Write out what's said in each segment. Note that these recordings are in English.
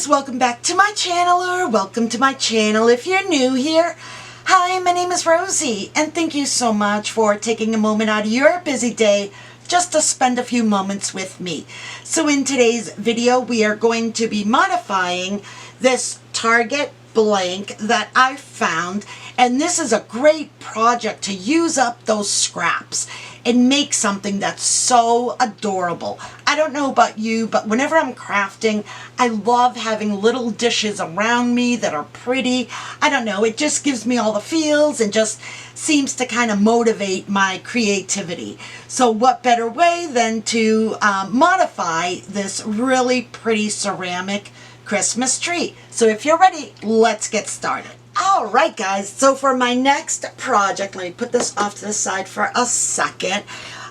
guys, welcome back to my channel, or welcome to my channel if you're new here. Hi, my name is Rosie, and thank you so much for taking a moment out of your busy day just to spend a few moments with me. So in today's video, we are going to be modifying this Target blank that I found, and this is a great project to use up those scraps and make something that's so adorable. I don't know about you, but whenever I'm crafting, I love having little dishes around me that are pretty. I don't know, it just gives me all the feels and just seems to kind of motivate my creativity. So what better way than to modify this really pretty ceramic Christmas tree. So if you're ready, let's get started. Alright guys, so for my next project, let me put this off to the side for a second.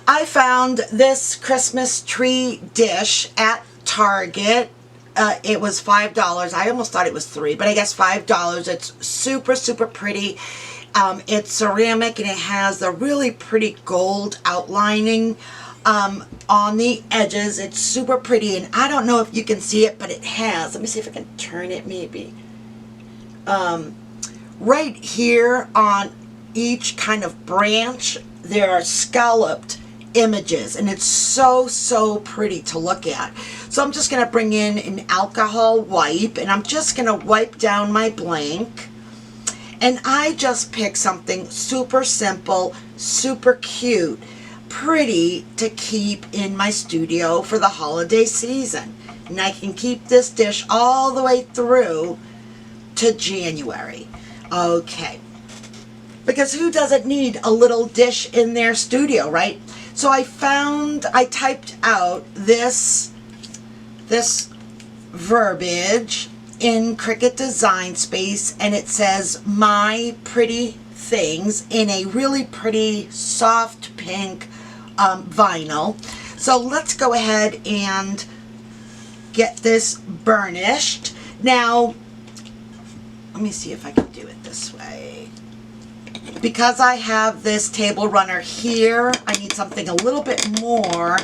I found this Christmas tree dish at Target. It was $5. I almost thought it was $3, but I guess $5. It's super, super pretty. It's ceramic and it has the really pretty gold outlining on the edges. It's super pretty, and I don't know if you can see it, but it has, let me see if I can turn it maybe. Right here on each kind of branch, there are scalloped images, and it's so, so pretty to look at. So I'm just going to bring in an alcohol wipe, and I'm just going to wipe down my blank. And I just picked something super simple, super cute, pretty to keep in my studio for the holiday season. And I can keep this dish all the way through to January. Okay, because who doesn't need a little dish in their studio, right? So I typed out this verbiage in Cricut Design Space, and it says "My Pretty Things" in a really pretty soft pink vinyl. So let's go ahead and get this burnished. Now, let me see if I can do it this way. Because I have this table runner here, I need something a little bit more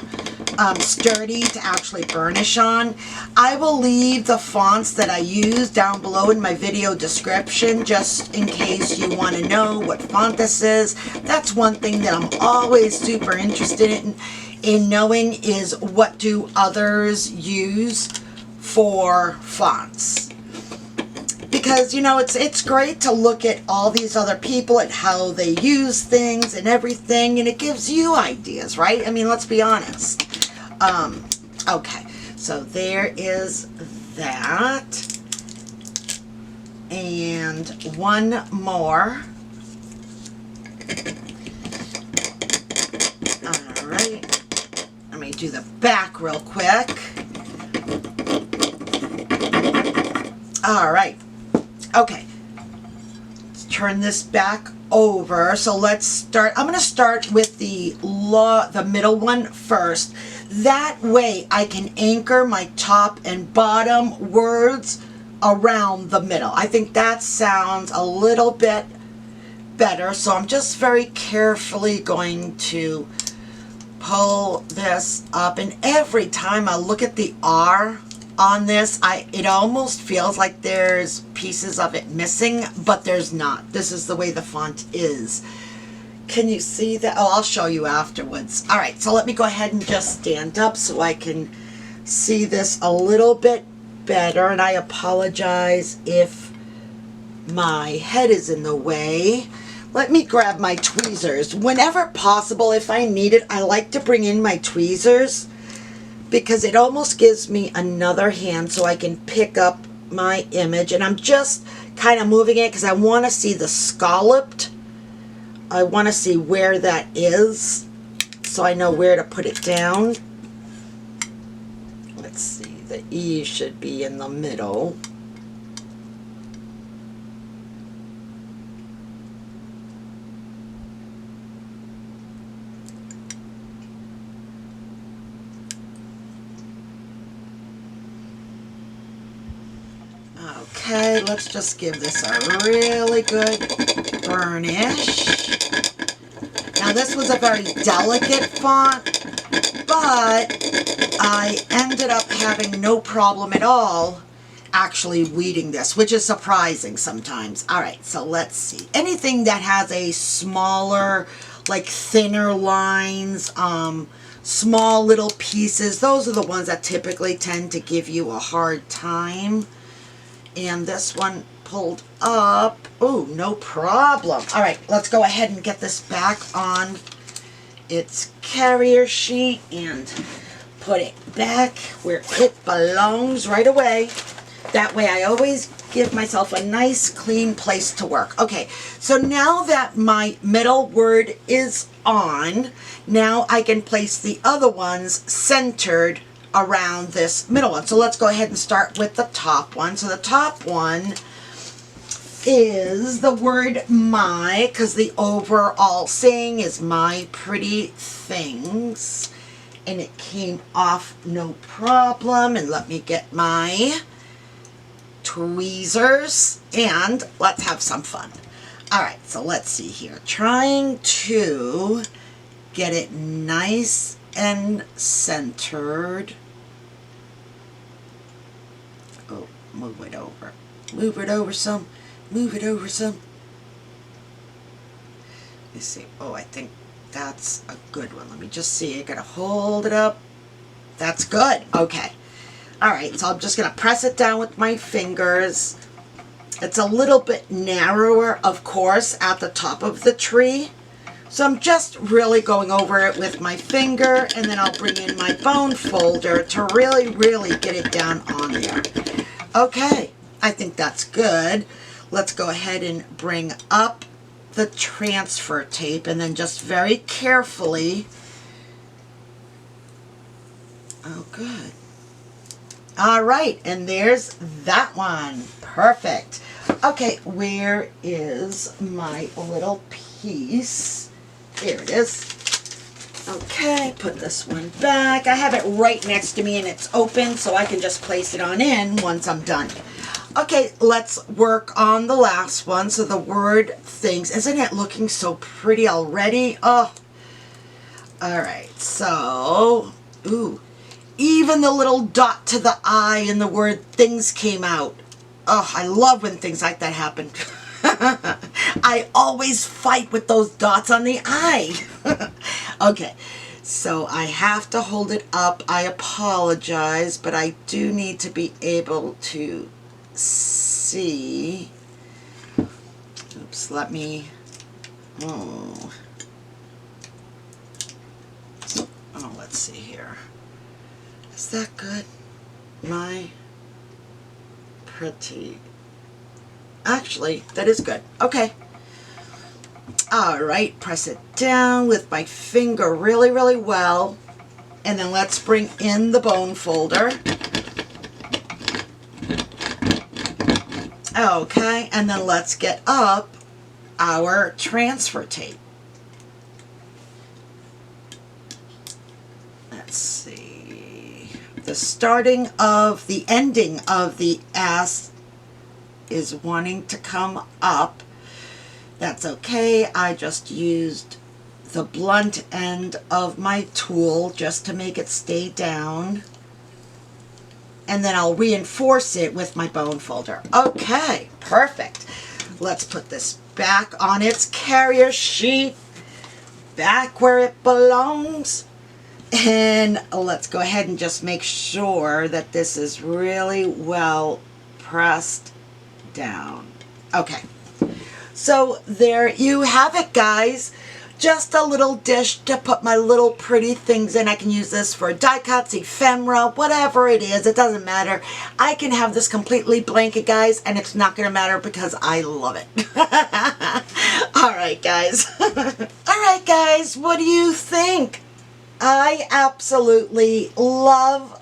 sturdy to actually burnish on. I will leave the fonts that I use down below in my video description, just in case you want to know what font this is. That's one thing that I'm always super interested in knowing, is what do others use for fonts. Because, you know, it's great to look at all these other people and how they use things and everything, and it gives you ideas, right? I mean, let's be honest. Okay, so there is that. And one more. Alright, let me do the back real quick. Alright. Okay, let's turn this back over. So let's start. I'm going to start with the middle one first. That way I can anchor my top and bottom words around the middle. I think that sounds a little bit better. So I'm just very carefully going to pull this up. And every time I look at the R on this, it almost feels like there's pieces of it missing, but there's not. This is the way the font is. Can you see that? Oh, I'll show you afterwards. All right, so let me go ahead and just stand up so I can see this a little bit better, and I apologize if my head is in the way. Let me grab my tweezers. Whenever possible, if I need it, I like to bring in my tweezers, because it almost gives me another hand so I can pick up my image. And I'm just kind of moving it because I want to see the scalloped. I want to see where that is so I know where to put it down. Let's see, the E should be in the middle. Okay, let's just give this a really good burnish. Now this was a very delicate font, but I ended up having no problem at all actually weeding this, which is surprising sometimes. All right, so let's see. Anything that has a smaller, like thinner lines, small little pieces, those are the ones that typically tend to give you a hard time. And this one pulled up. Oh, no problem. All right, let's go ahead and get this back on its carrier sheet and put it back where it belongs right away. That way I always give myself a nice clean place to work. Okay, so now that my middle word is on, now I can place the other ones centered around this middle one. So let's go ahead and start with the top one. So the top one is the word my, because the overall saying is my pretty things. And it came off no problem. And let me get my tweezers and let's have some fun. All right, so let's see here. Trying to get it nice and centered. Oh, move it over. Move it over some. Move it over some. Let me see. Oh, I think that's a good one. Let me just see. I gotta hold it up. That's good. Okay. All right, so I'm just gonna press it down with my fingers. It's a little bit narrower, of course, at the top of the tree. So I'm just really going over it with my finger, and then I'll bring in my bone folder to really, really get it down on there. Okay, I think that's good. Let's go ahead and bring up the transfer tape and then just very carefully. Oh, good. All right, and there's that one. Perfect. Okay, where is my little piece? Here it is. Okay, put this one back. I have it right next to me and it's open, so I can just place it on in once I'm done. Okay, let's work on the last one. So the word things. Isn't it looking so pretty already? Oh. All right, so, ooh. Even the little dot to the I in the word things came out. Oh, I love when things like that happen. I always fight with those dots on the I. Okay, so I have to hold it up. I apologize, but I do need to be able to see. Oops, let me. Oh, let's see here. Is that good? My pretty. Actually, that is good. Okay. All right, press it down with my finger really, really well. And then let's bring in the bone folder. Okay, and then let's get up our transfer tape. Let's see. The ending of the S is wanting to come up. That's okay. I just used the blunt end of my tool just to make it stay down. And then I'll reinforce it with my bone folder. Okay, perfect. Let's put this back on its carrier sheet, back where it belongs. And let's go ahead and just make sure that this is really well pressed down. Okay, so there you have it, guys. Just a little dish to put my little pretty things in. I can use this for die cuts, ephemera, whatever it is. It doesn't matter. I can have this completely blanket, guys, and it's not going to matter because I love it. All right, guys. All right, guys, what do you think? I absolutely love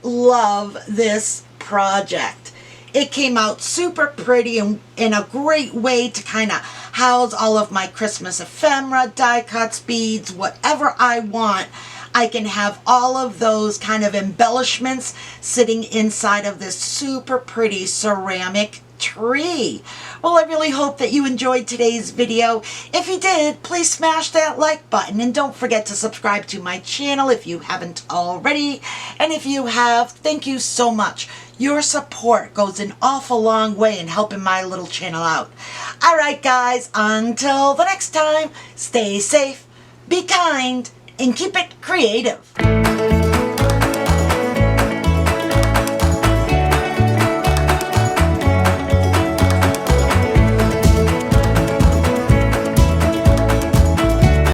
this project. It came out super pretty and in a great way to kind of house all of my Christmas ephemera, die cuts, beads, whatever I want. I can have all of those kind of embellishments sitting inside of this super pretty ceramic tree. Well, I really hope that you enjoyed today's video. If you did, please smash that like button and don't forget to subscribe to my channel if you haven't already. And if you have, thank you so much. Your support goes an awful long way in helping my little channel out. Alright guys, until the next time, stay safe, be kind, and keep it creative.